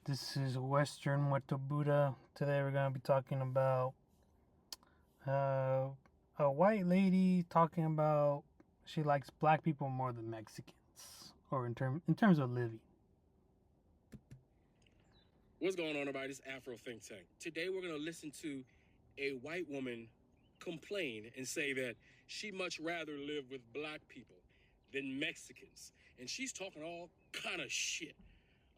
This is Western Muerto Buddha. Today we're going to be talking about uh, a white lady talking about she likes black people more than Mexicans, or in terms of living. What's going on, everybody? This Afro Think Tank. Today we're going to listen to a white woman complain and say that she much rather live with black people than Mexicans. And she's talking all kind of shit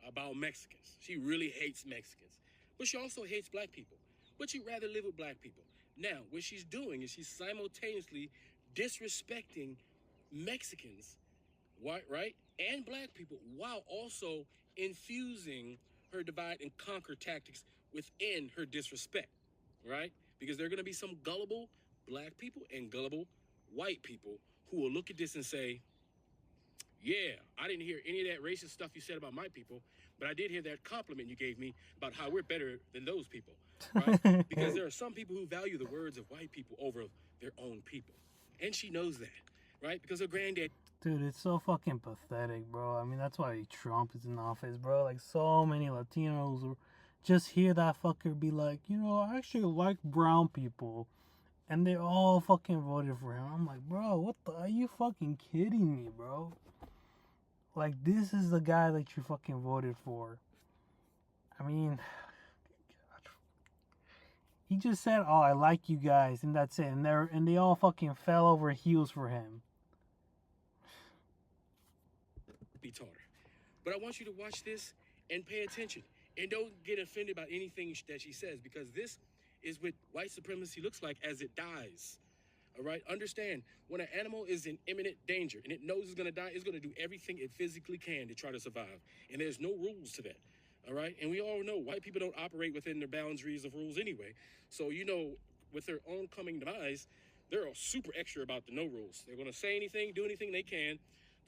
about Mexicans. She really hates Mexicans. But she also hates black people. But she'd rather live with black people. Now, what she's doing is she's simultaneously disrespecting Mexicans, white, right, and black people, while also infusing her divide and conquer tactics within her disrespect, right? Because there are going to be some gullible black people and gullible white people who will look at this and say, yeah, I didn't hear any of that racist stuff you said about my people, but I did hear that compliment you gave me about how we're better than those people, right? Because there are some people who value the words of white people over their own people. And she knows that, right? Because her granddad. Dude, it's so fucking pathetic, bro. I mean, that's why Trump is in office, bro. Like, so many Latinos just hear that fucker be like, I actually like brown people. And they all fucking voted for him. I'm like, bro, what the? Are you fucking kidding me, bro? Like, this is the guy that you fucking voted for. I mean, he just said, "Oh, I like you guys," and that's it. And they all fucking fell over heels for him. Be taught her. But I want you to watch this and pay attention. And don't get offended by anything that she says, because this is what white supremacy looks like as it dies. All right? Understand, when an animal is in imminent danger and it knows it's going to die, it's going to do everything it physically can to try to survive. And there's no rules to that. All right? And we all know white people don't operate within their boundaries of rules anyway. So, with their oncoming demise, they're all super extra about the no rules. They're going to say anything, do anything they can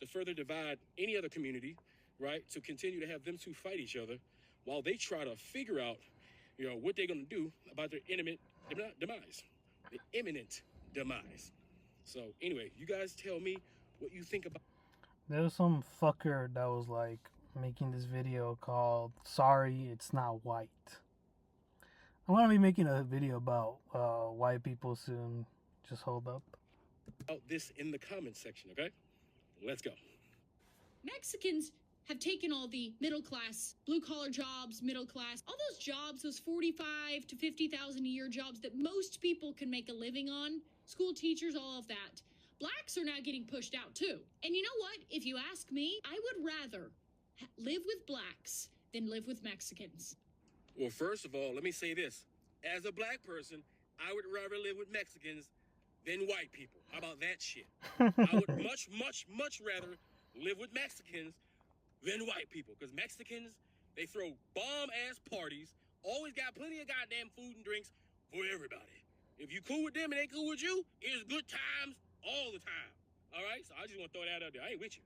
to further divide any other community, right? To continue to have them two fight each other while they try to figure out, what they're going to do about their imminent demise. The imminent demise. So anyway, you guys tell me what you think about. There was some fucker that was like making this video called "Sorry, It's Not White." I'm gonna be making a video about white people soon. Just hold up. About this in the comments section, okay? Let's go. Mexicans have taken all the middle class, blue collar jobs, middle class, all those jobs, those 45 to 50,000 a year jobs that most people can make a living on, school teachers, all of that. Blacks are now getting pushed out too. And you know what? If you ask me, I would rather live with blacks than live with Mexicans. Well, first of all, let me say this. As a black person, I would rather live with Mexicans than white people. How about that shit? I would much, much, much rather live with Mexicans than white people. Because Mexicans, they throw bomb-ass parties, always got plenty of goddamn food and drinks for everybody. If you cool with them and they cool with you, it's good times all the time. All right? So I just want to throw that out there. I ain't with you.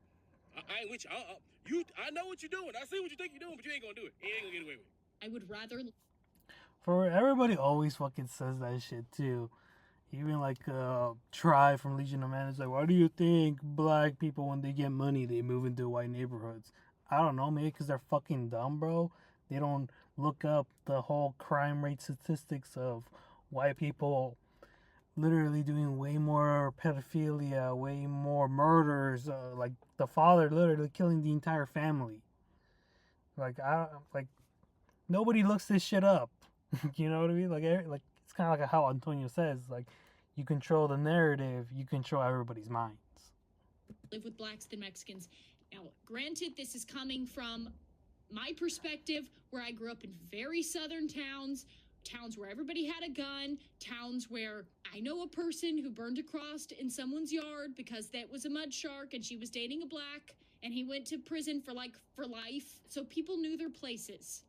I ain't with you. I know what you're doing. I see what you think you're doing, but you ain't going to do it. You ain't going to get away with it. I would rather... For everybody always fucking says that shit too. Even like Try from Latino-Americans, like, why do you think black people, when they get money, they move into white neighborhoods? I don't know, maybe because they're fucking dumb, bro. They don't look up the whole crime rate statistics of white people literally doing way more pedophilia, way more murders, like the father literally killing the entire family. Like, nobody looks this shit up. You know what I mean? Like it's kind of like how Antonio says, like, you control the narrative, you control everybody's minds. Live with blacks than Mexicans. Now, granted, this is coming from my perspective, where I grew up in very southern towns where everybody had a gun, towns where I know a person who burned a cross in someone's yard because that was a mud shark and she was dating a black and he went to prison for life. So people knew their places.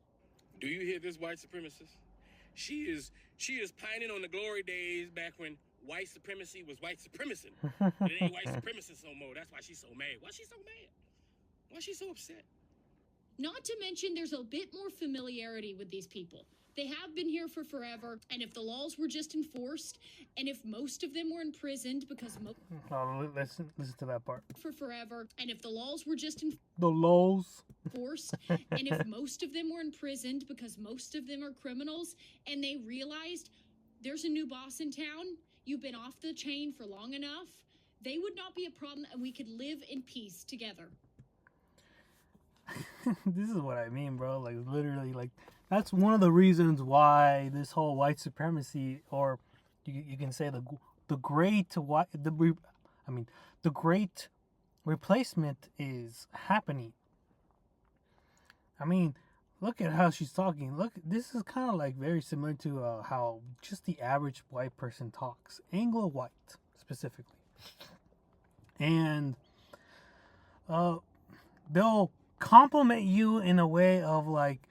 Do you hear this, white supremacist? She is pining on the glory days back when white supremacy was white supremacy. It ain't white supremacist no more. That's why she's so mad. Why she so mad? Why she so upset? Not to mention, there's a bit more familiarity with these people. They have been here for forever, and if the laws were just enforced, and if most of them were imprisoned because Oh, listen to that part. for forever, and if the laws were just The laws. enforced, and if most of them were imprisoned because most of them are criminals, and they realized there's a new boss in town, you've been off the chain for long enough, they would not be a problem, and we could live in peace together. This is what I mean, bro. Like, literally, like, that's one of the reasons why this whole white supremacy, or you can say the great white the great replacement is happening. I mean, look at how she's talking. Look, this is kind of like very similar to how just the average white person talks, Anglo white specifically, and they'll compliment you in a way of like,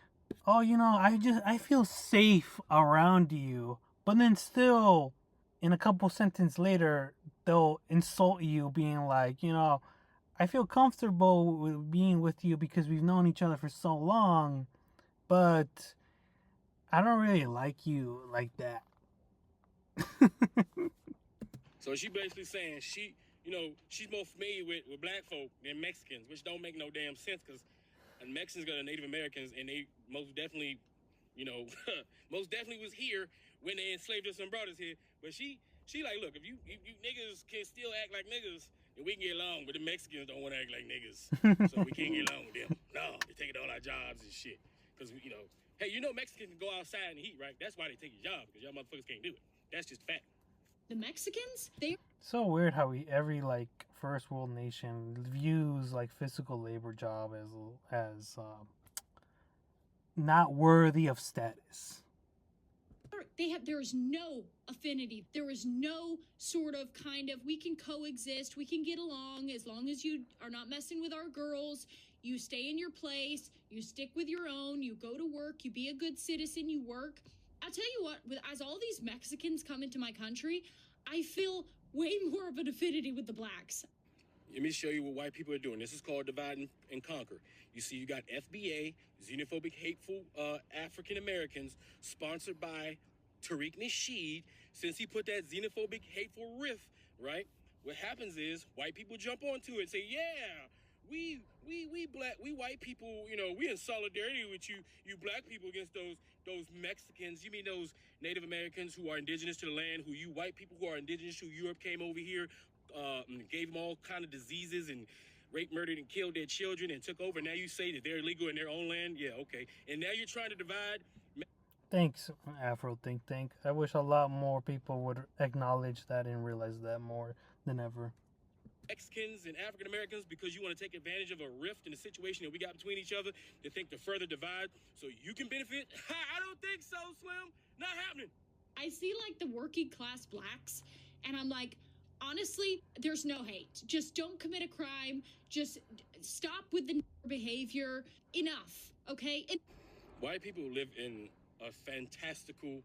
oh, I feel safe around you, but then still in a couple sentences later they'll insult you, being like, I feel comfortable with being with you because we've known each other for so long, but I don't really like you like that. So she basically saying she's more familiar with black folk than Mexicans, which don't make no damn sense, because Mexicans got Native Americans, and they most definitely, most definitely was here when they enslaved us and brought us here. But she like, look, if you niggas can still act like niggas, and we can get along, but the Mexicans don't want to act like niggas, so we can't get along with them. No, they're taking all our jobs and shit. Because, hey, Mexicans can go outside in the heat, right? That's why they take your job, because y'all motherfuckers can't do it. That's just fact. The Mexicans, they So weird how every like first world nation views like physical labor job as not worthy of status. there is no affinity. There is no sort of kind of, we can coexist, we can get along as long as you are not messing with our girls. You stay in your place, you stick with your own, you go to work, you be a good citizen, you work. I'll tell you what, as all these Mexicans come into my country, I feel way more of an affinity with the blacks. Let me show you what white people are doing. This is called divide and conquer. You see, you got FBA, xenophobic, hateful African Americans, sponsored by Tariq Nasheed. Since he put that xenophobic, hateful riff, right? What happens is white people jump onto it and say, yeah, we white people, we in solidarity with you black people against those Mexicans. You mean those Native Americans who are indigenous to the land, who you white people who are indigenous to Europe came over here, gave them all kind of diseases and raped, murdered, and killed their children and took over. Now you say that they're illegal in their own land? Yeah, okay. And now you're trying to divide. Thanks, Afro Think Tank. I wish a lot more people would acknowledge that and realize that more than ever. Mexicans and African Americans because you want to take advantage of a rift in the situation that we got between each other to think to further divide so you can benefit? I don't think so, Slim. Not happening. I see like the working class blacks, and I'm like, honestly, there's no hate. Just don't commit a crime. Just stop with the behavior. Enough, okay? White people live in a fantastical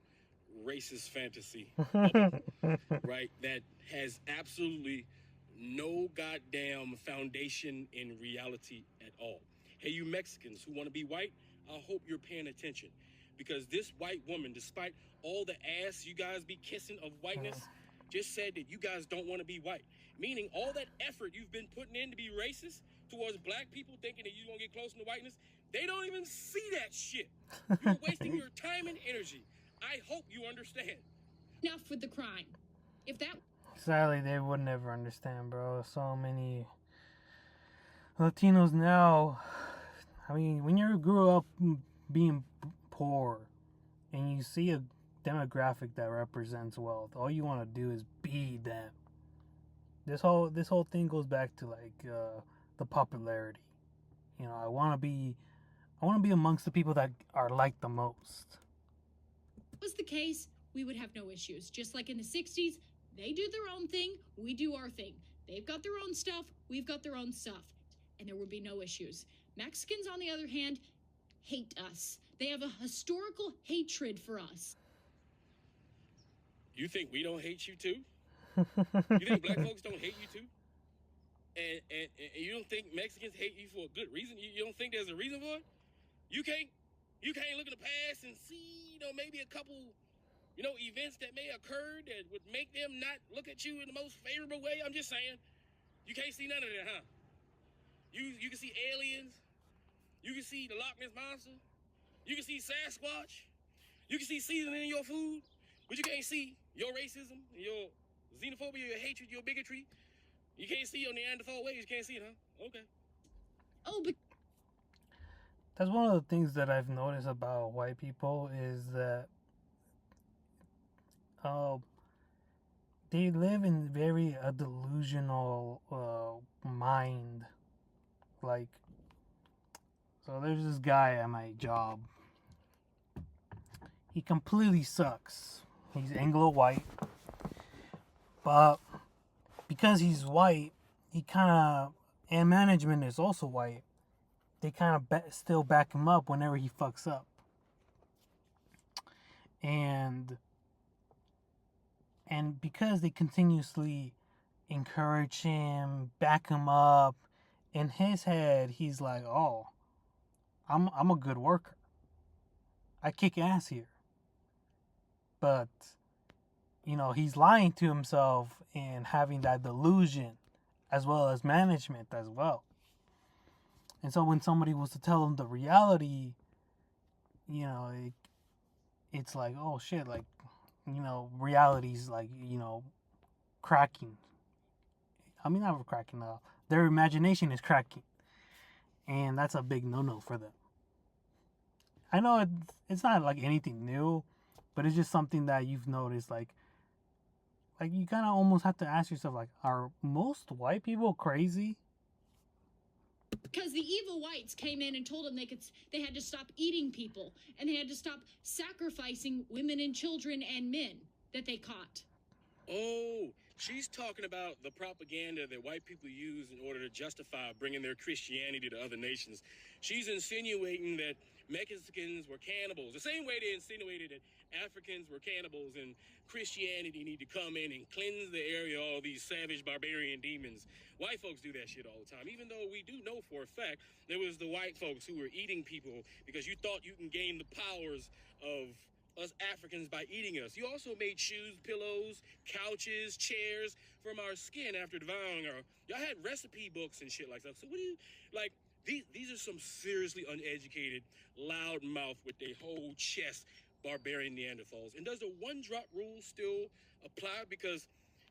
racist fantasy, right? That has absolutely no goddamn foundation in reality at all. Hey, you Mexicans who want to be white, I hope you're paying attention, because this white woman, despite all the ass you guys be kissing of whiteness, just said that you guys don't want to be white. Meaning all that effort you've been putting in to be racist towards black people, thinking that you want to get closer to whiteness, they don't even see that shit. You're wasting your time and energy. I hope you understand. Enough with the crime. If that... Sadly, they would never understand, bro. So many Latinos now. I mean, when you grew up being poor and you see a demographic that represents wealth, all you want to do is be them. This whole thing goes back to like the popularity. I want to be amongst the people that are liked the most. If that was the case, we would have no issues. Just like in the 60s, they do their own thing, we do our thing. They've got their own stuff, we've got their own stuff, and there would be no issues. Mexicans, on the other hand, hate us. They have a historical hatred for us. You think we don't hate you too? You think black folks don't hate you too? And you don't think Mexicans hate you for a good reason? You don't think there's a reason for it? You can't look in the past and see, maybe a couple, events that may occur that would make them not look at you in the most favorable way. I'm just saying, you can't see none of that, huh? You can see aliens, you can see the Loch Ness monster, you can see Sasquatch, you can see seasoning in your food, but you can't see your racism, your xenophobia, your hatred, your bigotry. You can't see your Neanderthal ways. You can't see it, huh? Okay. Oh, but That's one of the things that I've noticed about white people is that uh, they live in very a delusional mind. Like, so there's this guy at my job. He completely sucks. He's Anglo-white, but because he's white, he kind of, and management is also white, they kind of still back him up whenever he fucks up. And because they continuously encourage him, back him up, in his head, he's like, oh, I'm a good worker. I kick ass here. But, he's lying to himself and having that delusion, as well as management as well. And so when somebody was to tell him the reality, it's like, oh shit, like, reality's like, cracking. I mean, not cracking, their imagination is cracking. And that's a big no-no for them. I know it's not like anything new, but it's just something that you've noticed, like you kind of almost have to ask yourself, like, are most white people crazy? because the evil whites came in and told them they had to stop eating people and they had to stop sacrificing women and children and men that they caught. Oh, she's talking about the propaganda that white people use in order to justify bringing their Christianity to other nations. She's insinuating that Mexicans were cannibals, the same way they insinuated that Africans were cannibals and Christianity need to come in and cleanse the area of all these savage barbarian demons. White folks do that shit all the time, even though we do know for a fact there was the white folks who were eating people because you thought you can gain the powers of us Africans by eating us. You also made shoes, pillows, couches, chairs from our skin after devouring our. Y'all had recipe books and shit like that. So what do you like? These are some seriously uneducated, loud mouth with their whole chest barbarian Neanderthals. And does the one drop rule still apply? Because,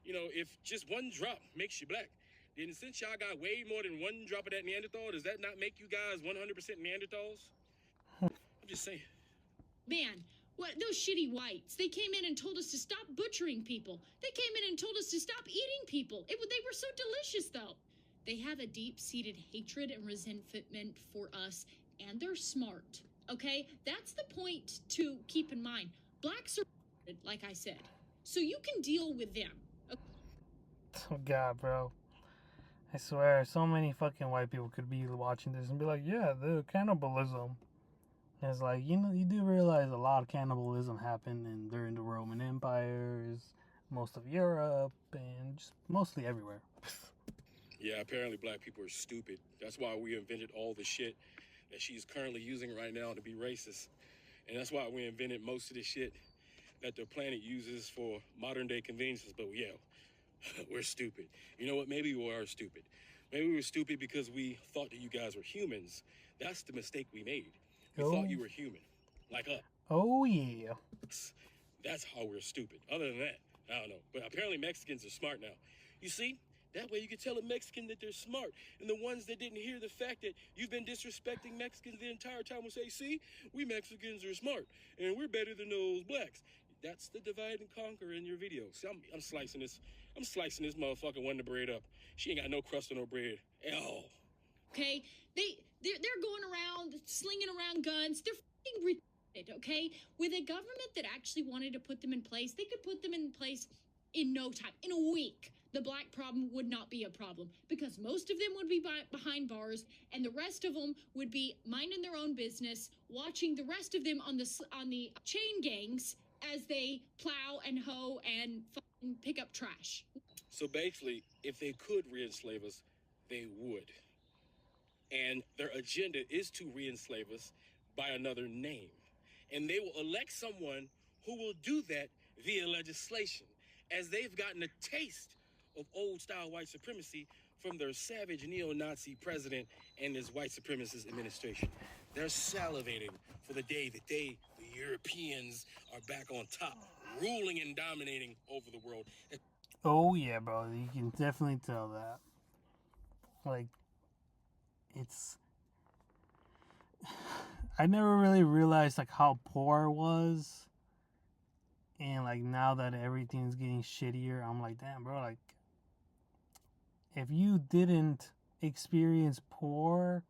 if just one drop makes you black, then since y'all got way more than one drop of that Neanderthal, does that not make you guys 100% Neanderthals? I'm just saying. Man, what those shitty whites? They came in and told us to stop butchering people. They came in and told us to stop eating people. They were so delicious, though. They have a deep-seated hatred and resentment for us, and they're smart. Okay, that's the point to keep in mind. Blacks are, like I said, so you can deal with them. Okay? Oh God, bro. I swear, so many fucking white people could be watching this and be like, yeah, the cannibalism. And it's like, you do realize a lot of cannibalism happened during the Roman empires, most of Europe, and just mostly everywhere. Yeah, apparently black people are stupid. That's why we invented all the shit that she's currently using right now to be racist. And that's why we invented most of the shit that the planet uses for modern day conveniences. But yeah, we're stupid. You know what? Maybe we are stupid. Maybe we were stupid because we thought that you guys were humans. That's the mistake we made. We thought you were human, like us. Oh, yeah. That's how we're stupid. Other than that, I don't know. But apparently Mexicans are smart now. You see? That way you can tell a Mexican that they're smart. And the ones that didn't hear the fact that you've been disrespecting Mexicans the entire time will say, see, we Mexicans are smart and we're better than those blacks. That's the divide and conquer in your video. See, I'm slicing this motherfucking Wonder Bread up. She ain't got no crust on her bread at all. Okay, they're going around slinging around guns. They're fucking retarded. Okay, with a government that actually wanted to put them in place, they could put them in place in no time, in a week. The black problem would not be a problem because most of them would be behind bars and the rest of them would be minding their own business, watching the rest of them on the chain gangs as they plow and hoe and fucking pick up trash. So basically, if they could re-enslave us, they would. And their agenda is to re-enslave us by another name. And they will elect someone who will do that via legislation, as they've gotten a taste of old-style white supremacy from their savage neo-Nazi president and his white supremacist administration. They're salivating for the day that they, the Europeans, are back on top, ruling and dominating over the world. Oh yeah, bro. You can definitely tell that. Like, it's... I never really realized like how poor I was, and like now that everything's getting shittier, I'm like, damn, bro. Like, if you didn't experience poor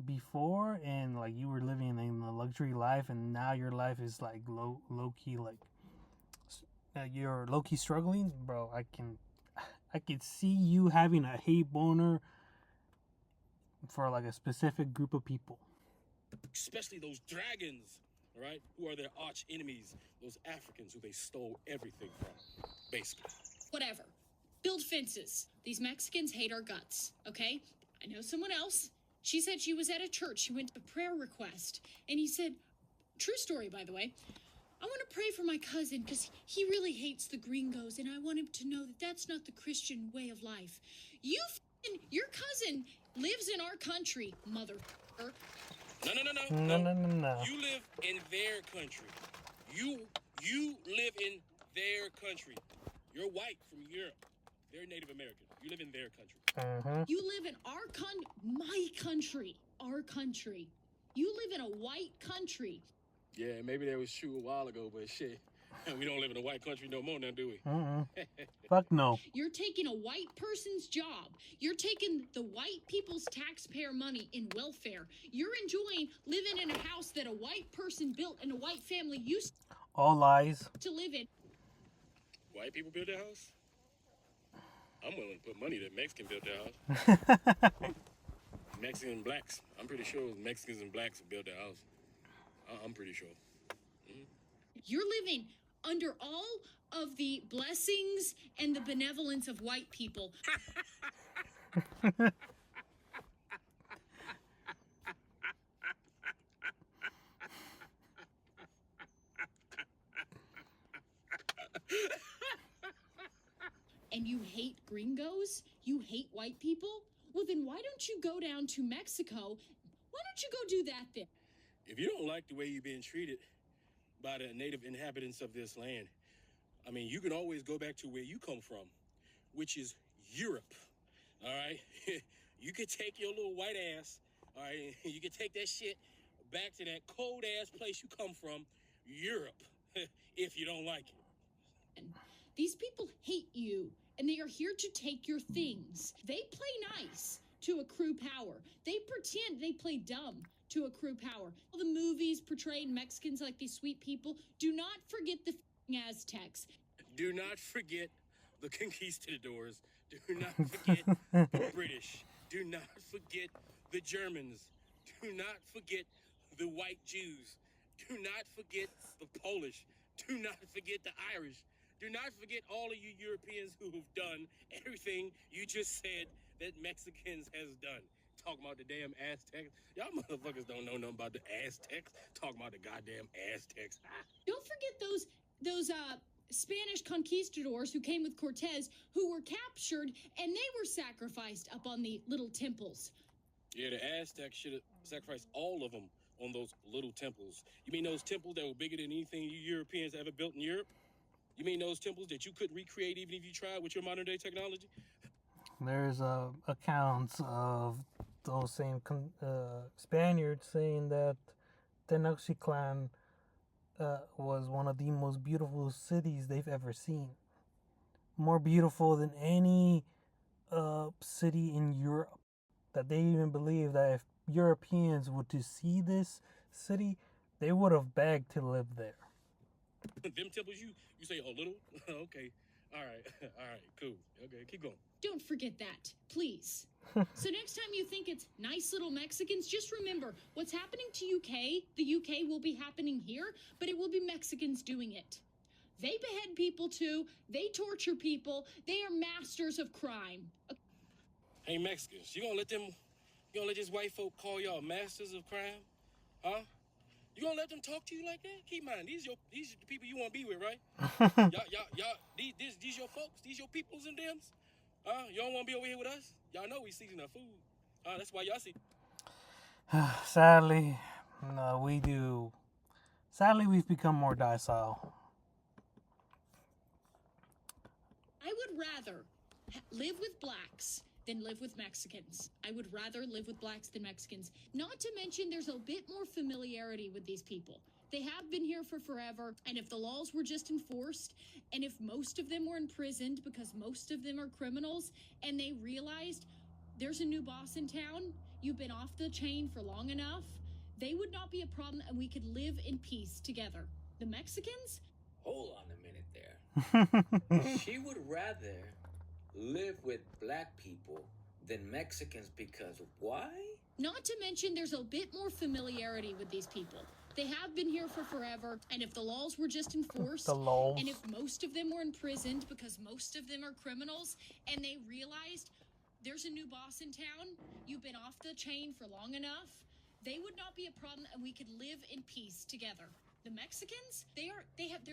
before, and like you were living in a luxury life, and now your life is like low key, like you're low key struggling, bro. I can see you having a hate boner for like a specific group of people. Especially those dragons, all right, who are their arch enemies, those Africans who they stole everything from, basically. Whatever. Build fences. These Mexicans hate our guts, okay? I know someone else. She said she was at a church. She went to a prayer request. And he said, true story, by the way, I want to pray for my cousin because he really hates the gringos, and I want him to know that that's not the Christian way of life. Your cousin lives in our country, mother. No. No. You live in their country. You live in their country. You're white from Europe. They're Native American. You live in their country. You live in my country. Our country. You live in a white country. Yeah, maybe that was true a while ago, but shit, we don't live in a white country no more now, do we? Fuck no. You're taking a white person's job. You're taking the white people's taxpayer money in welfare. You're enjoying living in a house that a white person built and a white family used All lies. to live in. White people build their house? I'm willing to put money that Mexicans built their house. Mexicans and blacks. I'm pretty sure Mexicans and blacks built their house. I'm pretty sure. You're living under all of the blessings and the benevolence of white people. And you hate gringos? You hate white people? Well, then why don't you go down to Mexico? Why don't you go do that then? If you don't like the way you're being treated by the native inhabitants of this land, I mean, you can always go back to where you come from, which is Europe, all right? You could take your little white ass, all right? You could take that shit back to that cold-ass place you come from, Europe, if you don't like it. These people hate you, and they are here to take your things. They play nice to accrue power. They pretend they play dumb to accrue power. All the movies portraying Mexicans like these sweet people. Do not forget the Aztecs. Do not forget the conquistadors. Do not forget the British. Do not forget the Germans. Do not forget the white Jews. Do not forget the Polish. Do not forget the Irish. Do not forget all of you Europeans who have done everything you just said that Mexicans has done. Talking about the damn Aztecs. Y'all motherfuckers don't know nothing about the Aztecs. Talking about the goddamn Aztecs. Don't forget those Spanish conquistadors who came with Cortez, who were captured and they were sacrificed up on the little temples. Yeah, the Aztecs should have sacrificed all of them on those little temples. You mean those temples that were bigger than anything you Europeans ever built in Europe? You mean those temples that you couldn't recreate even if you tried with your modern day technology? There's accounts of those same Spaniards saying that Tenochtitlan was one of the most beautiful cities they've ever seen. More beautiful than any city in Europe. That they even believe that if Europeans were to see this city, they would have begged to live there. Them temples you say a little? Okay. All right, cool. Okay, keep going. Don't forget that, please. So next time you think it's nice little Mexicans, just remember what's happening to UK, the UK will be happening here, but it will be Mexicans doing it. They behead people too, they torture people, they are masters of crime. Hey, Mexicans, you gonna let this white folk call y'all masters of crime? Huh? You gonna let them talk to you like that? Keep in mind, these the people you wanna be with, right? Y'all, these your folks, these your peoples and thems? You don't wanna be over here with us? Y'all know we season our food. That's why y'all see. Sadly, no, we do. Sadly, we've become more docile. I would rather live with blacks than live with Mexicans. I would rather live with blacks than Mexicans. Not to mention, there's a bit more familiarity with these people. They have been here for forever, and if the laws were just enforced, and if most of them were imprisoned because most of them are criminals, and they realized there's a new boss in town, you've been off the chain for long enough, they would not be a problem, and we could live in peace together. The Mexicans? Hold on a minute there. She would rather live with black people than Mexicans because why? Not to mention, there's a bit more familiarity with these people. They have been here for forever, and if the laws were just enforced, The laws. and if most of them were imprisoned because most of them are criminals, and they realized there's a new boss in town, you've been off the chain for long enough, they would not be a problem, and we could live in peace together. The Mexicans, there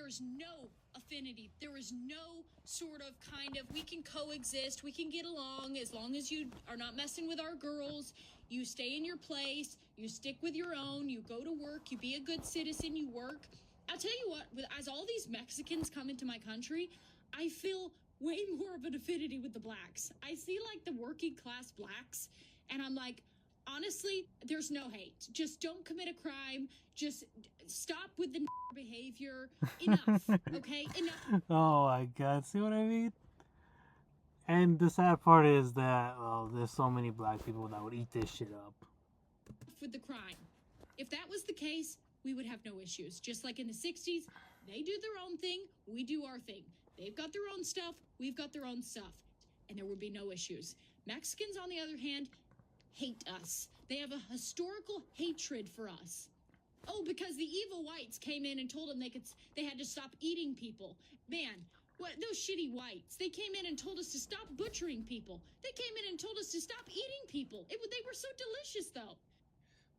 is no affinity. There is no sort of kind of, we can coexist, we can get along as long as you are not messing with our girls. You stay in your place, you stick with your own, you go to work, you be a good citizen, you work. I'll tell you what, as all these Mexicans come into my country, I feel way more of an affinity with the blacks. I see like the working class blacks, and I'm like, honestly, there's no hate. Just don't commit a crime. Just stop with the behavior. Enough, okay? Enough. Oh my god, see what I mean? And the sad part is that there's so many black people that would eat this shit up. With the crime. If that was the case, we would have no issues. Just like in the 60s, they do their own thing, we do our thing. They've got their own stuff, we've got their own stuff, and there would be no issues. Mexicans, on the other hand, hate us. They have a historical hatred for us. Oh, because the evil whites came in and told them they had to stop eating people. Man, what, those shitty whites, they came in and told us to stop butchering people. They came in and told us to stop eating people. They were so delicious, though.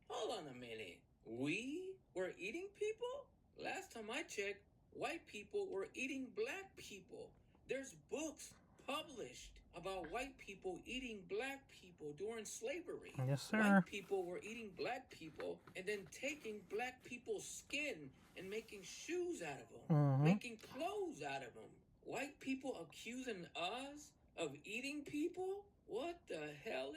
Hold on a minute. We were eating people? Last time I checked, white people were eating black people. There's books published about white people eating black people during slavery. Yes, sir. White people were eating black people and then taking black people's skin and making shoes out of them, making clothes out of them. White people accusing us of eating people? What the hell?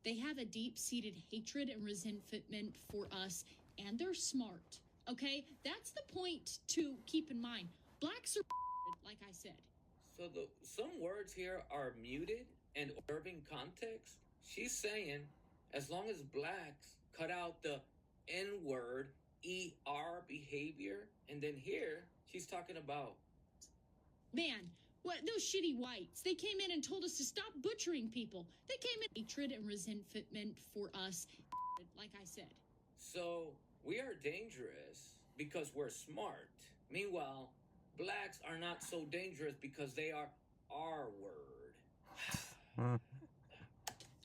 They have a deep-seated hatred and resentment for us, and they're smart, okay? That's the point to keep in mind. Blacks are like I said. So some words here are muted and observing context. She's saying as long as blacks cut out the N-word, ER behavior, and then here she's talking about, man, what, those shitty whites, they came in and told us to stop butchering people. They came in hatred and resentment for us, like I said. So we are dangerous because we're smart. Meanwhile, blacks are not so dangerous because they are our word.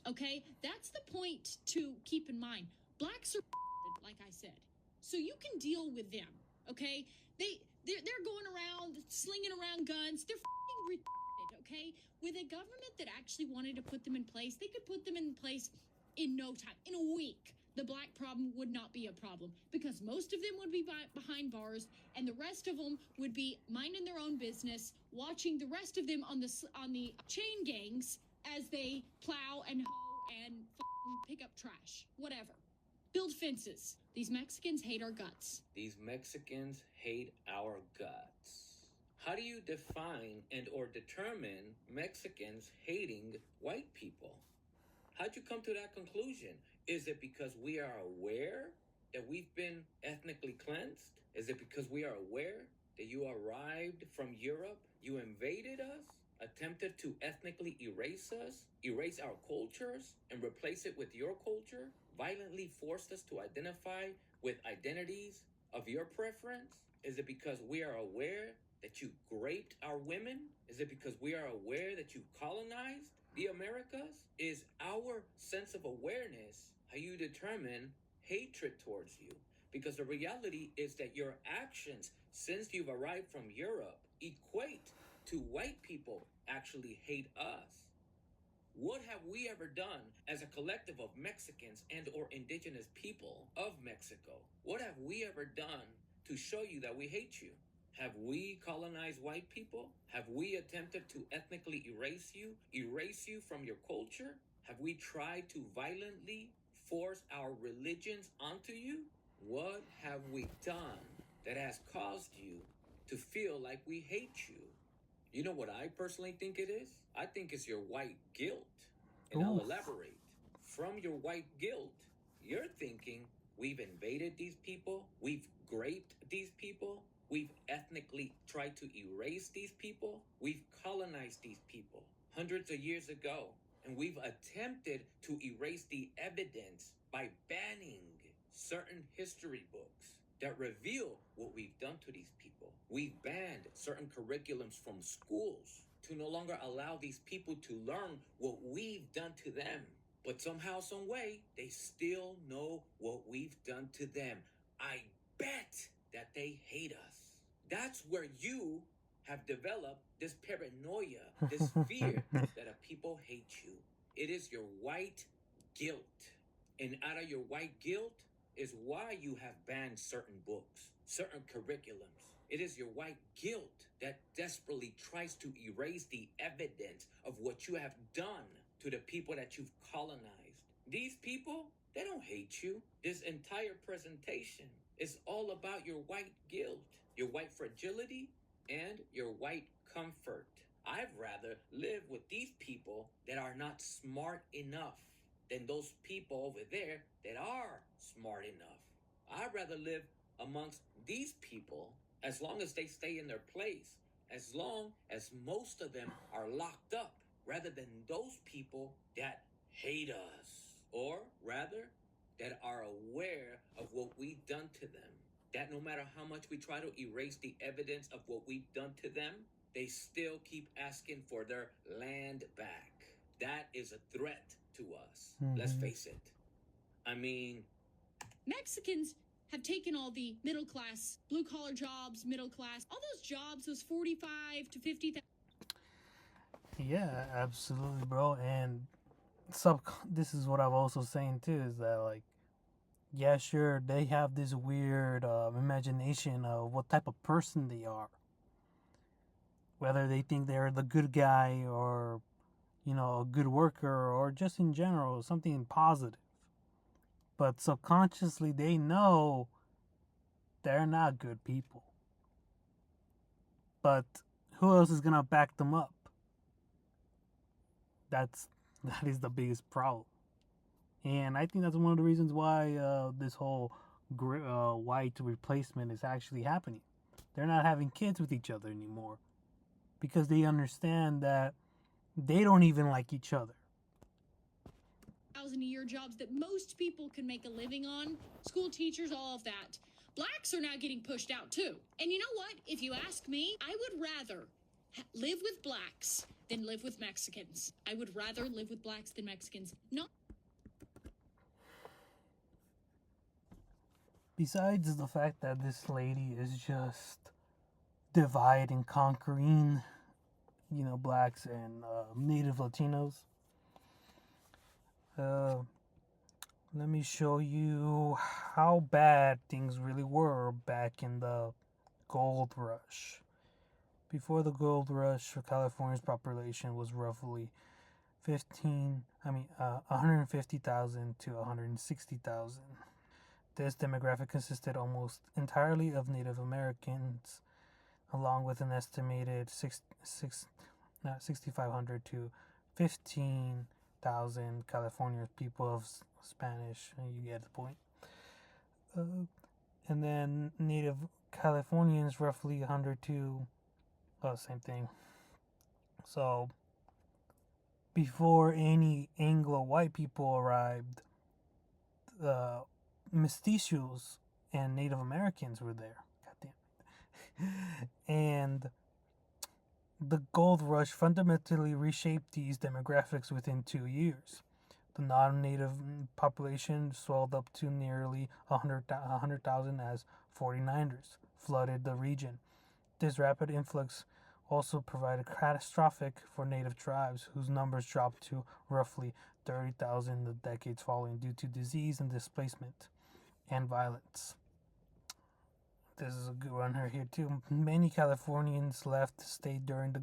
Okay, that's the point to keep in mind. Blacks are like I said. So you can deal with them, okay? They're going around slinging around guns. They're retarded, okay? With a government that actually wanted to put them in place, they could put them in place in no time, in a week. The black problem would not be a problem because most of them would be behind bars, and the rest of them would be minding their own business, watching the rest of them on the chain gangs as they plow and hoe and pick up trash, whatever. Build fences. These Mexicans hate our guts. These Mexicans hate our guts. How do you define and or determine Mexicans hating white people? How'd you come to that conclusion? Is it because we are aware that we've been ethnically cleansed? Is it because we are aware that you arrived from Europe, you invaded us, attempted to ethnically erase us, erase our cultures, and replace it with your culture, violently forced us to identify with identities of your preference? Is it because we are aware that you raped our women? Is it because we are aware that you colonized the Americas? Is our sense of awareness how you determine hatred towards you. Because the reality is that your actions since you've arrived from Europe equate to white people actually hate us. What have we ever done as a collective of Mexicans and or indigenous people of Mexico? What have we ever done to show you that we hate you? Have we colonized white people? Have we attempted to ethnically erase you from your culture? Have we tried to violently force our religions onto you? What have we done that has caused you to feel like we hate you? You know what I personally think it is? I think it's your white guilt. And I'll Oof. elaborate. From your white guilt, you're thinking we've invaded these people, we've raped these people, we've ethnically tried to erase these people, we've colonized these people hundreds of years ago, and we've attempted to erase the evidence by banning certain history books that reveal what we've done to these people. We've banned certain curriculums from schools to no longer allow these people to learn what we've done to them. But somehow, some way, they still know what we've done to them. I bet that they hate us. That's where you have developed this paranoia, this fear that a people hate you. It is your white guilt. And out of your white guilt is why you have banned certain books, certain curriculums. It is your white guilt that desperately tries to erase the evidence of what you have done to the people that you've colonized. These people, they don't hate you. This entire presentation is all about your white guilt, your white fragility, and your white comfort. I'd rather live with these people that are not smart enough than those people over there that are smart enough. I'd rather live amongst these people as long as they stay in their place, as long as most of them are locked up, rather than those people that hate us, or rather, that are aware of what we've done to them. That no matter how much we try to erase the evidence of what we've done to them, they still keep asking for their land back. That is a threat to us. Let's face it. I mean, Mexicans have taken all the middle class, blue collar jobs, middle class, all those jobs, those 45 to 50,000. Yeah, absolutely, bro. And this is what I've also saying too, is that like, yeah, sure, they have this weird imagination of what type of person they are, whether they think they're the good guy or, you know, a good worker or just in general something positive. But subconsciously they know they're not good people. But who else is gonna back them up? That is the biggest problem. And I think that's one of the reasons why this whole white replacement is actually happening. They're not having kids with each other anymore because they understand that they don't even like each other. A year jobs that most people can make a living on, school teachers, all of that. Blacks are now getting pushed out too. And you know what? If you ask me, I would rather live with blacks than live with Mexicans. I would rather live with blacks than Mexicans. No. Besides the fact that this lady is just divide and conquering, you know, blacks and native Latinos. Let me show you how bad things really were back in the gold rush. Before the gold rush, California's population was roughly 150,000 to 160,000. This demographic consisted almost entirely of Native Americans, along with an estimated 6,500 to 15,000 California people of Spanish. You get the point. And then Native Californians, roughly 100 to same thing. So before any Anglo-white people arrived, mestizos and Native Americans were there. Goddamn. And the gold rush fundamentally reshaped these demographics within 2 years. The non-native population swelled up to nearly 100,000 as 49ers flooded the region. This rapid influx also provided catastrophic for native tribes, whose numbers dropped to roughly 30,000 in the decades following due to disease and displacement and violence. This is a good one here too. Many Californians left the state during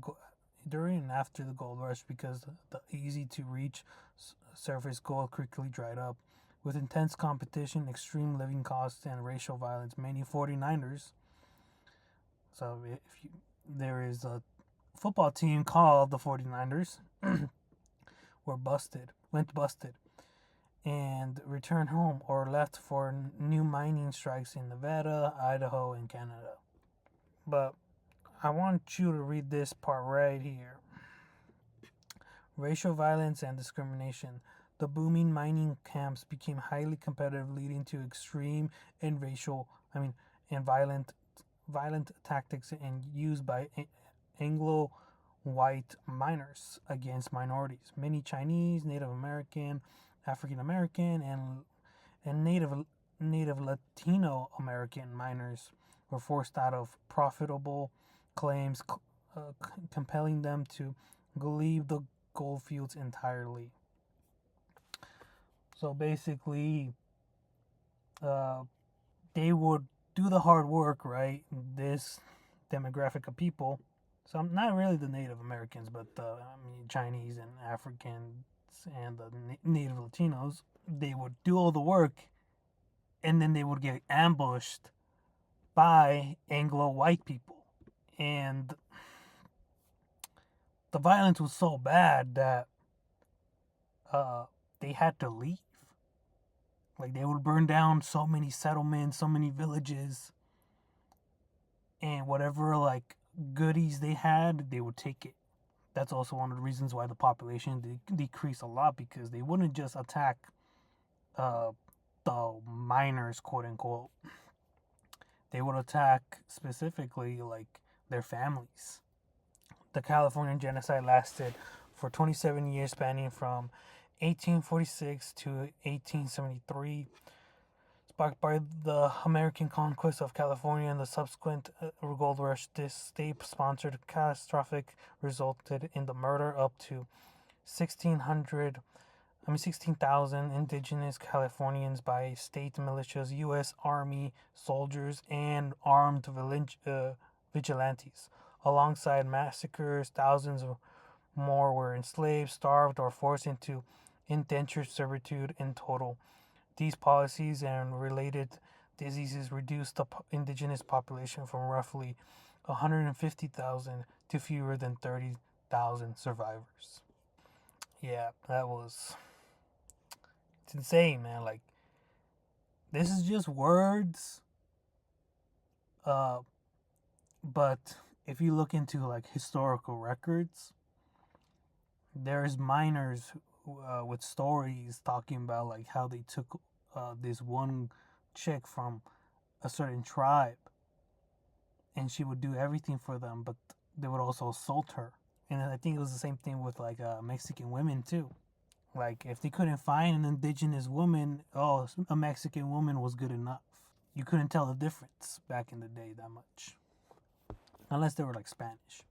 and after the gold rush because the easy to reach surface gold quickly dried up. With intense competition, extreme living costs, and racial violence, many 49ers. So there is a football team called the 49ers went busted, and returned home or left for new mining strikes in Nevada, Idaho, and Canada. But I want you to read this part right here. Racial violence and discrimination. The booming mining camps became highly competitive, leading to extreme and violent tactics and used by Anglo white miners against minorities. Many Chinese, Native American, African American, and Native Latino-American miners were forced out of profitable claims, compelling them to leave the gold fields entirely. So basically, they would do the hard work, right? This demographic of people, so not really the Native Americans, but Chinese and Africans and the Native Latinos, they would do all the work, and then they would get ambushed by Anglo white people, and the violence was so bad that they had to leave. Like, they would burn down so many settlements, so many villages, and whatever like goodies they had, they would take it. That's also one of the reasons why the population decreased a lot, because they wouldn't just attack the miners, quote unquote. They would attack specifically like their families. The Californian genocide lasted for 27 years, spanning from 1846 to 1873. Sparked by the American conquest of California and the subsequent gold rush, this state-sponsored catastrophe resulted in the murder up to 16,000 indigenous Californians by state militias, U.S. Army soldiers, and armed vigilantes. Alongside massacres, thousands more were enslaved, starved, or forced into indentured servitude in total. These policies and related diseases reduced the indigenous population from roughly 150,000 to fewer than 30,000 survivors. Yeah, it's insane, man. Like, this is just words. But if you look into like historical records, there's miners with stories talking about like how they took this one chick from a certain tribe, and she would do everything for them, but they would also assault her. And I think it was the same thing with like Mexican women too. Like, if they couldn't find an indigenous woman, a Mexican woman was good enough. You couldn't tell the difference back in the day that much, unless they were like Spanish.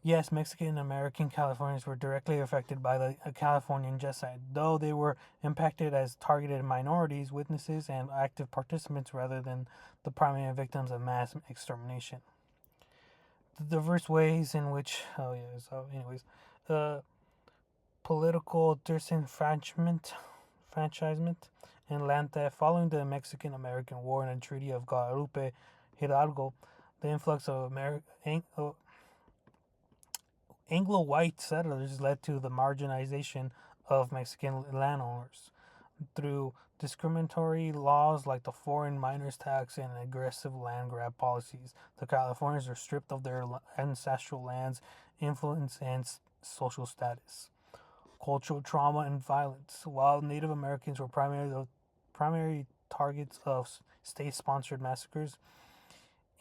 Yes, Mexican American Californians were directly affected by the Californian genocide, though they were impacted as targeted minorities, witnesses, and active participants rather than the primary victims of mass extermination. The diverse ways in which, political disenfranchisement and land theft following the Mexican American War and the Treaty of Guadalupe Hidalgo, the influx of Anglo-white settlers led to the marginalization of Mexican landowners through discriminatory laws like the foreign miners tax and aggressive land grab policies. The Californians were stripped of their ancestral lands, influence, and social status. Cultural trauma and violence. While Native Americans were primary targets of state-sponsored massacres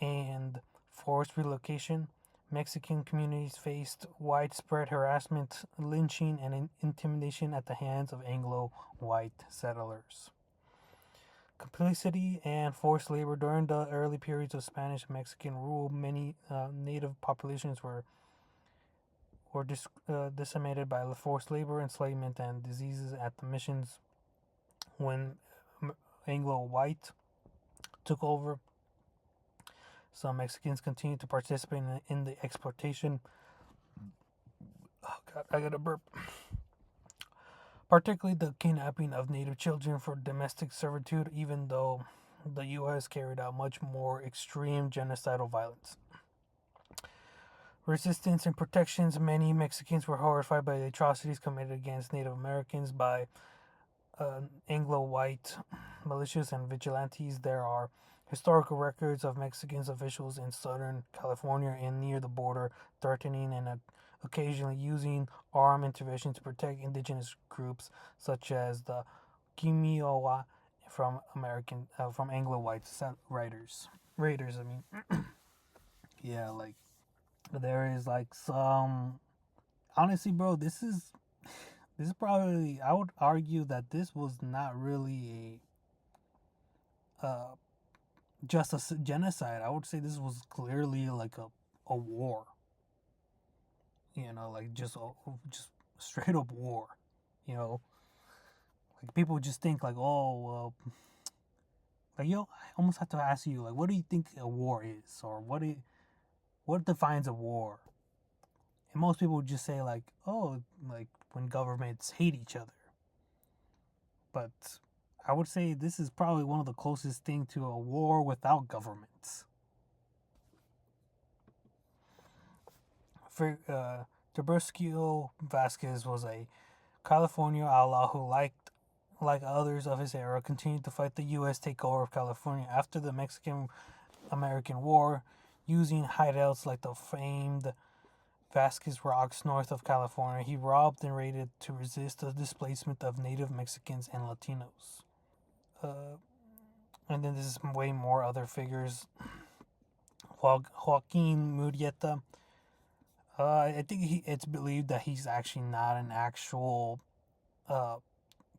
and forced relocation, Mexican communities faced widespread harassment, lynching, and intimidation at the hands of Anglo-white settlers. Complicity and forced labor during the early periods of Spanish and Mexican rule, many native populations were decimated by forced labor, enslavement, and diseases at the missions. When Anglo-white took over, some Mexicans continued to participate in the exploitation. Oh God, I got a burp. Particularly the kidnapping of native children for domestic servitude, even though the U.S. carried out much more extreme genocidal violence. Resistance and protections. Many Mexicans were horrified by the atrocities committed against Native Americans by Anglo-white militias and vigilantes. There are historical records of Mexican officials in Southern California and near the border threatening and occasionally using armed intervention to protect indigenous groups such as the Kimiowa from Anglo-white raiders. I mean, yeah, like there is like some. Honestly, bro, this is probably, I would argue that this was not really just a genocide. I would say this was clearly like a war. You know, like just straight up war. You know, like people just think like, oh, well, like yo, I almost have to ask you like, what do you think a war is, or what defines a war? And most people would just say like, oh, like when governments hate each other. But I would say this is probably one of the closest thing to a war without governments. Tiburcio Vasquez was a California outlaw who, like others of his era, continued to fight the U.S. takeover of California after the Mexican-American War, using hideouts like the famed Vasquez Rocks north of California. He robbed and raided to resist the displacement of native Mexicans and Latinos. And then there's way more other figures. Joaquin Murrieta. I think it's believed that he's actually not an actual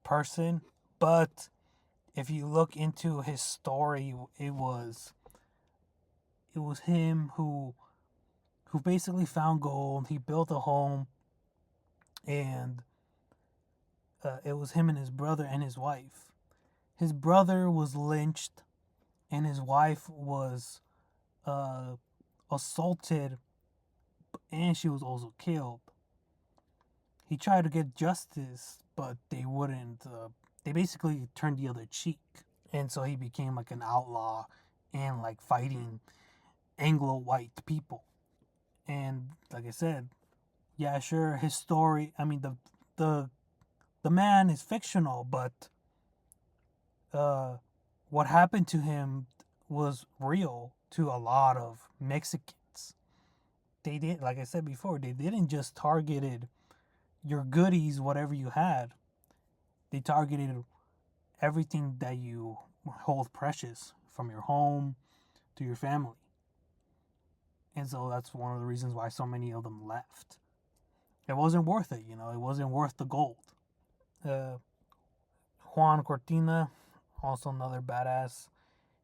person, but if you look into his story, it was him who basically found gold. He built a home, and it was him and his brother and his wife. His brother was lynched, and his wife was assaulted, and she was also killed. He tried to get justice, but they wouldn't. They basically turned the other cheek, and so he became like an outlaw and like fighting Anglo-white people. And like I said, yeah, sure, his story. I mean, the man is fictional, but what happened to him was real to a lot of Mexicans. They did, like I said before, they didn't just targeted your goodies, whatever you had. They targeted everything that you hold precious, from your home to your family. And so that's one of the reasons why so many of them left. It wasn't worth it, you know, it wasn't worth the gold. Juan Cortina, also another badass.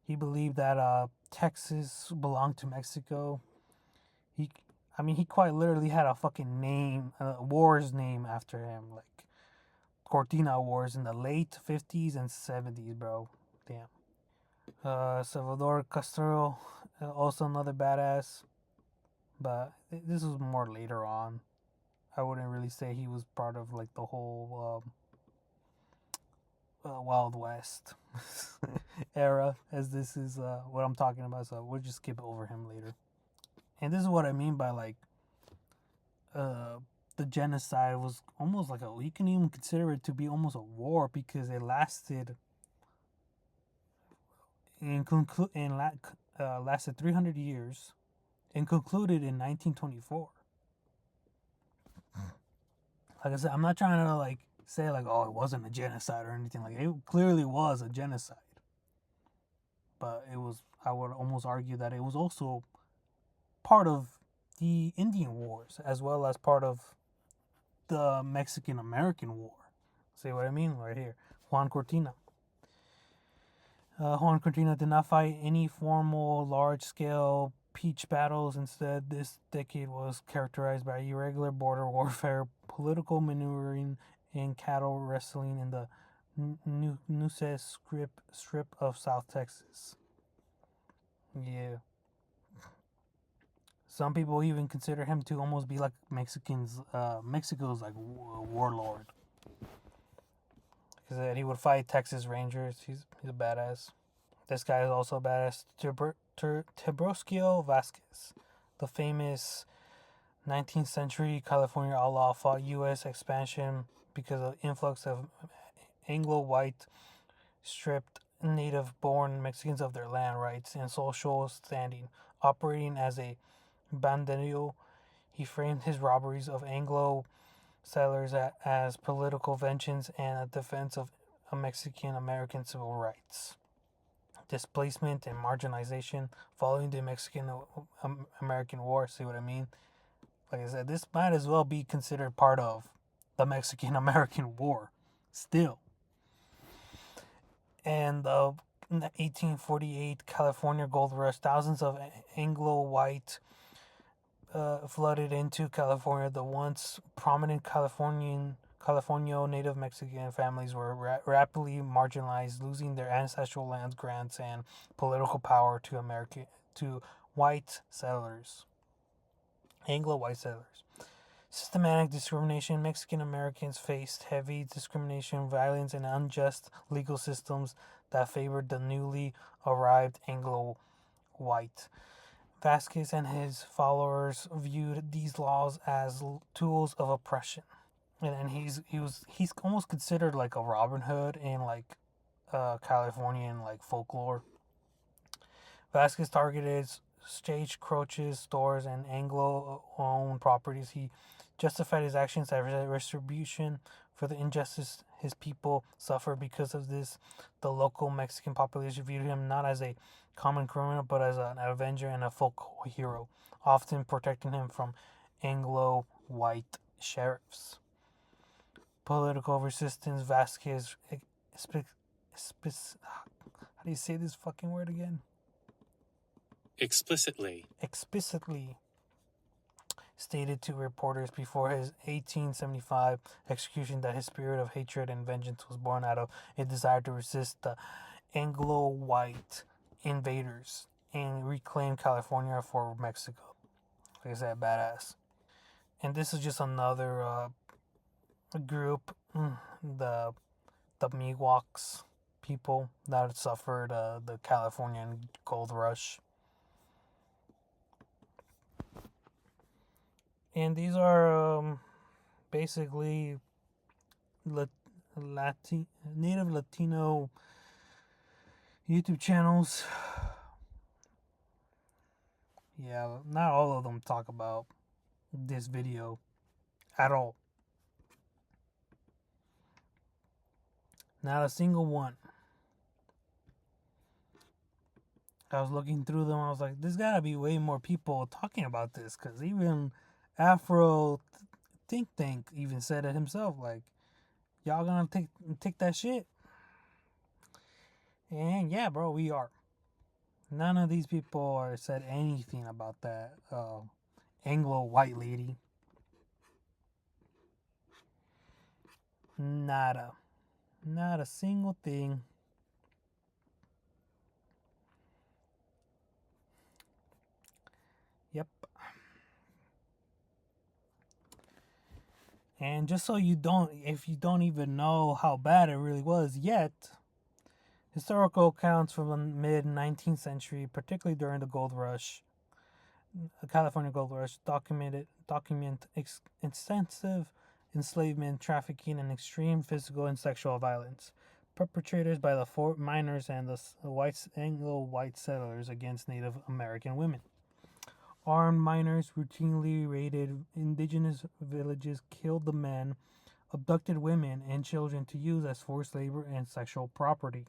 He believed that Texas belonged to Mexico. He quite literally had a fucking name, war's name after him, like Cortina Wars in the late 50s and 70s, bro. Damn. Salvador Castro, also another badass, but this was more later on. I wouldn't really say he was part of like the whole Wild West era, as this is what I'm talking about, so we'll just skip over him later. And this is what I mean by like the genocide was almost like you can even consider it to be almost a war, because it lasted lasted 300 years and concluded in 1924. Like I said, I'm not trying to like say like, oh, it wasn't a genocide or anything. Like, it clearly was a genocide, but it was, I would almost argue that it was also part of the Indian Wars, as well as part of the Mexican-American War. See what I mean? Right here. Juan Cortina. Juan Cortina did not fight any formal large-scale peach battles. Instead, this decade was characterized by irregular border warfare, political maneuvering, and cattle rustling in the Nueces strip of South Texas. Yeah. Some people even consider him to almost be like Mexico's like warlord. Because he would fight Texas Rangers. He's a badass. This guy is also a badass. Tebrosquio Vasquez, the famous 19th century California outlaw, fought U.S. expansion because of influx of Anglo-white stripped native-born Mexicans of their land rights and social standing. Operating as a bandido, he framed his robberies of Anglo settlers as political vengeance and a defense of Mexican-American civil rights. Displacement and marginalization following the Mexican-American War. See what I mean? Like I said, this might as well be considered part of the Mexican-American War still. And the 1848 California Gold Rush, thousands of Anglo-white flooded into California. The once prominent California Native Mexican families were rapidly marginalized, losing their ancestral land grants and political power to white settlers, Anglo-white settlers. Systematic discrimination. Mexican Americans faced heavy discrimination, violence, and unjust legal systems that favored the newly arrived Anglo-white. Vasquez and his followers viewed these laws as tools of oppression, and he's almost considered like a Robin Hood in like Californian like folklore. Vasquez targeted stagecoaches, stores, and Anglo-owned properties. He justified his actions as retribution for the injustice his people suffered. Because of this, the local Mexican population viewed him not as a common criminal, but as an avenger and a folk hero, often protecting him from Anglo-white sheriffs. Political resistance. Vasquez how do you say this fucking word again? Explicitly stated to reporters before his 1875 execution that his spirit of hatred and vengeance was born out of a desire to resist the Anglo-white invaders and reclaim California for Mexico. Like I said, badass. And this is just another group, the Miwoks people that suffered the Californian Gold Rush. And these are basically native Latino YouTube channels. Yeah, not all of them talk about this video at all. Not a single one. I was looking through them. I was like, there's gotta be way more people talking about this, because even Afro Think Tank even said it himself. Like, y'all gonna take that shit? And yeah, bro, we are. None of these people said anything about that Anglo-white lady. Nada. Not a single thing. Yep. And just so if you don't even know how bad it really was yet, historical accounts from the mid-19th century, particularly during the Gold Rush, the California Gold Rush, document extensive enslavement, trafficking, and extreme physical and sexual violence perpetrated by the Fort miners and the Anglo-white settlers against Native American women. Armed miners routinely raided indigenous villages, killed the men, abducted women and children to use as forced labor and sexual property.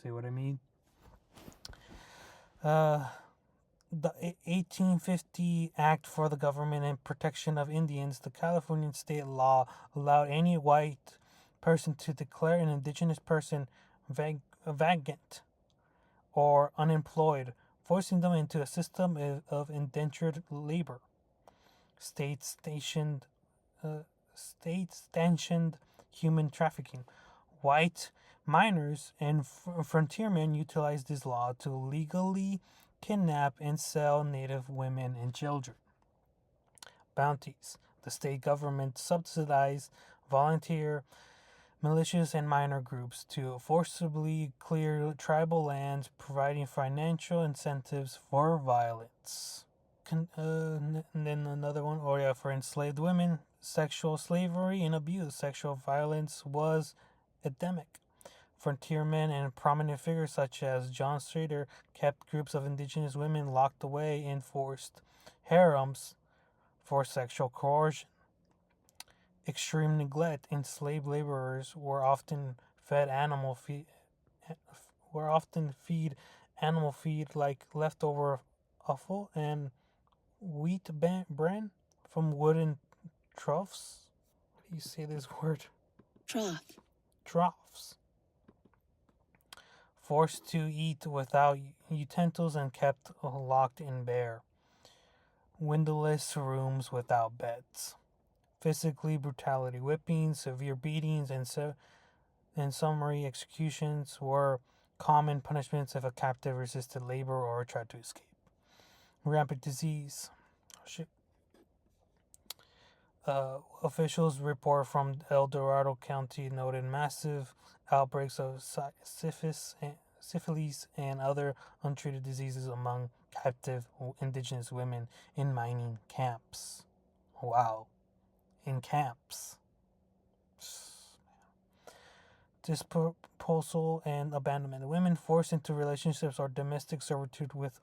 See what I mean? the 1850 Act for the Government and Protection of Indians, the Californian state law allowed any white person to declare an indigenous person vacant or unemployed, forcing them into a system of indentured labor. State stationed, state-sanctioned human trafficking. White miners and frontiermen utilized this law to legally kidnap and sell Native women and children. Bounties. The state government subsidized volunteer militias and miner groups to forcibly clear tribal lands, providing financial incentives for violence. And then another one, for enslaved women, sexual slavery and abuse. Sexual violence was endemic. Frontiermen and prominent figures such as John Strader kept groups of indigenous women locked away in forced harems for sexual coercion. Extreme neglect. Enslaved laborers were often fed animal feed like leftover offal and wheat bran from wooden troughs. How do you say this word? Troughs. Forced to eat without utensils and kept locked in bare, windowless rooms without beds. Physically brutality, whippings, severe beatings, and summary executions were common punishments if a captive resisted labor or tried to escape. Rampant disease. Officials report from El Dorado County noted massive outbreaks of syphilis and other untreated diseases among captive indigenous women in mining camps. Wow. In camps. Disposal and abandonment. Women forced into relationships or domestic servitude with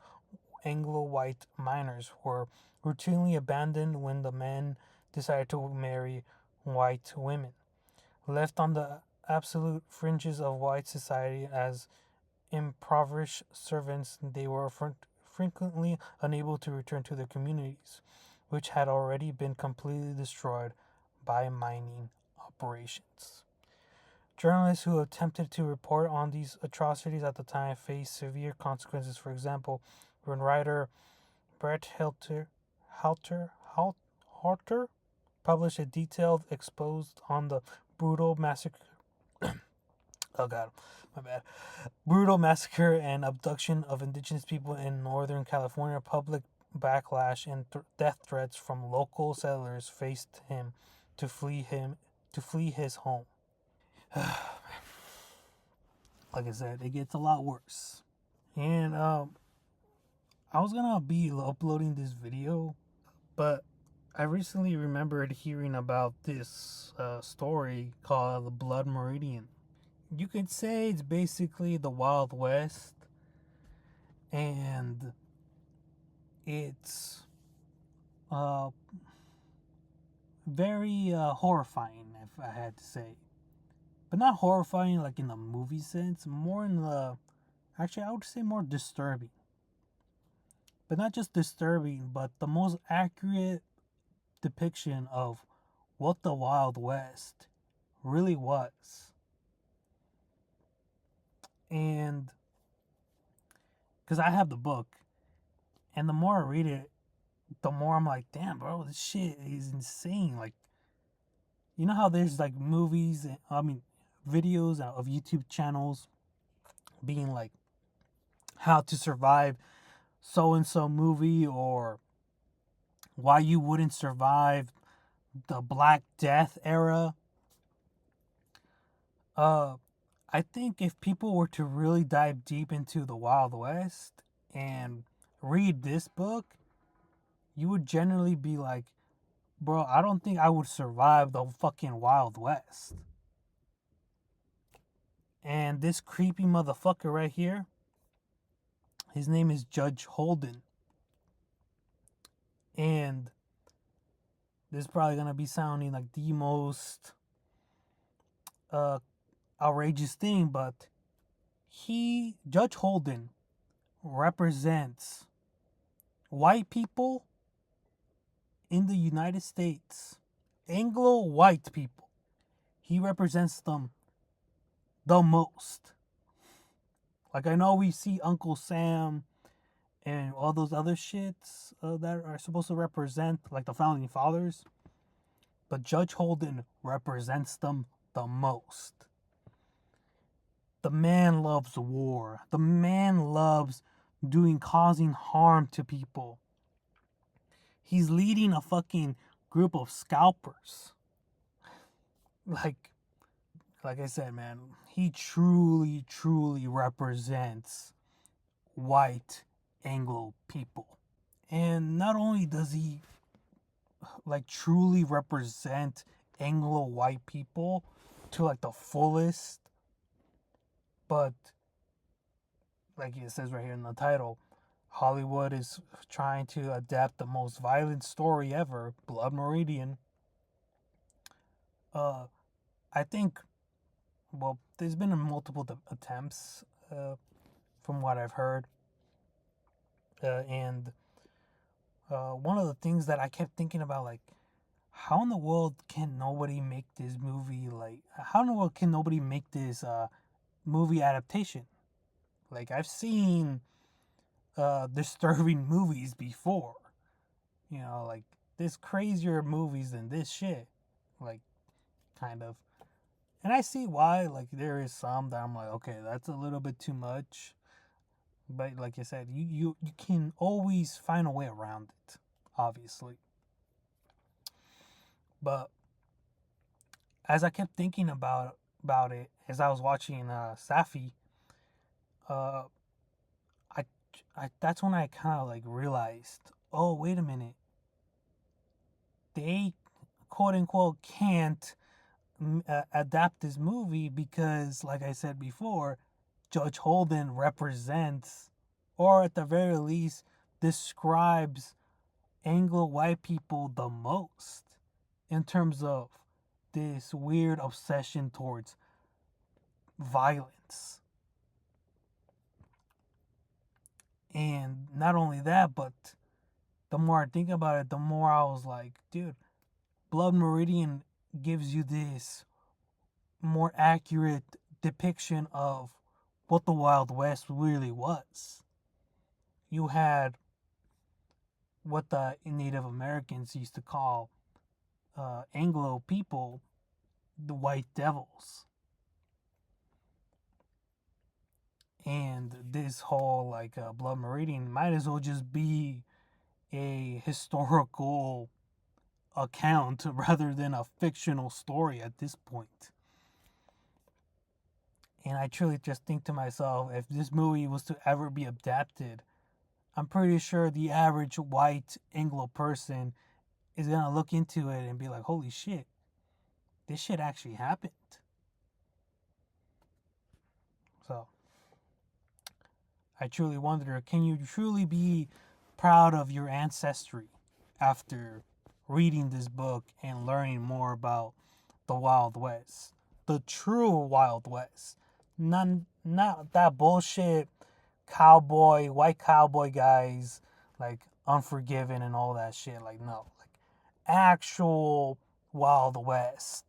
Anglo-white miners were routinely abandoned when the men decided to marry white women. Left on the absolute fringes of white society as impoverished servants, they were frequently unable to return to their communities, which had already been completely destroyed by mining operations. Journalists who attempted to report on these atrocities at the time faced severe consequences. For example, when writer Brett Halter published a detailed expose on the brutal massacre. Oh God, my bad. Brutal massacre and abduction of indigenous people in Northern California. Public backlash and death threats from local settlers faced him to flee his home. Like I said, it gets a lot worse. And I was gonna be uploading this video, but I recently remembered hearing about this story called the Blood Meridian. You could say it's basically the Wild West, and it's very horrifying, if I had to say. But not horrifying like in the movie sense, more in the, actually I would say more disturbing. But not just disturbing, but the most accurate depiction of what the Wild West really was. And because I have the book, and the more I read it, the more I'm like, damn, bro, this shit is insane. Like, you know how there's like movies, videos of YouTube channels being like, how to survive so and so movie, or why you wouldn't survive the Black Death era. I think if people were to really dive deep into the Wild West and read this book, you would generally be like, bro, I don't think I would survive the fucking Wild West. And this creepy motherfucker right here, his name is Judge Holden. And this is probably going to be sounding like the most outrageous thing, but Judge Holden, represents white people in the United States, Anglo white people, he represents them the most. Like, I know we see Uncle Sam and all those other shits that are supposed to represent, like, the founding fathers, but Judge Holden represents them the most. The man loves war. The man loves causing harm to people. He's leading a fucking group of scalpers. Like I said, man, he truly, truly represents white Anglo people. And not only does he like truly represent Anglo white people to like the fullest, but like it says right here in the title, Hollywood is trying to adapt the most violent story ever, Blood Meridian. I think, well, there's been multiple attempts, from what I've heard, and one of the things that I kept thinking about, like, how in the world can nobody make this movie? Like, how in the world can nobody make this movie adaptation? Like, I've seen disturbing movies before. You know, like, there's crazier movies than this shit. Like, kind of. And I see why. Like, there is some that I'm like, okay, that's a little bit too much. But like I said, you can always find a way around it, obviously. But as I kept thinking about it, as I was watching Safi, uh, that's when I kind of like realized, oh, wait a minute, they quote unquote can't adapt this movie because, like I said before, Judge Holden represents, or at the very least, describes Anglo white people the most in terms of this weird obsession towards violence. And not only that, but the more I think about it, the more I was like, dude, Blood Meridian gives you this more accurate depiction of what the Wild West really was. You had what the Native Americans used to call Anglo people, the white devils. And this whole like Blood Meridian might as well just be a historical account rather than a fictional story at this point. And I truly just think to myself, if this movie was to ever be adapted, I'm pretty sure the average white Anglo person is gonna look into it and be like, holy shit, this shit actually happened. So I truly wonder, can you truly be proud of your ancestry after reading this book and learning more about the Wild West? The true Wild West. Not that bullshit white cowboy guys, like Unforgiven and all that shit. Like, no. Like, actual Wild West.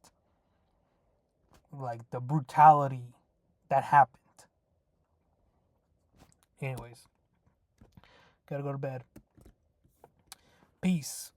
Like, the brutality that happened. Anyways, gotta go to bed. Peace.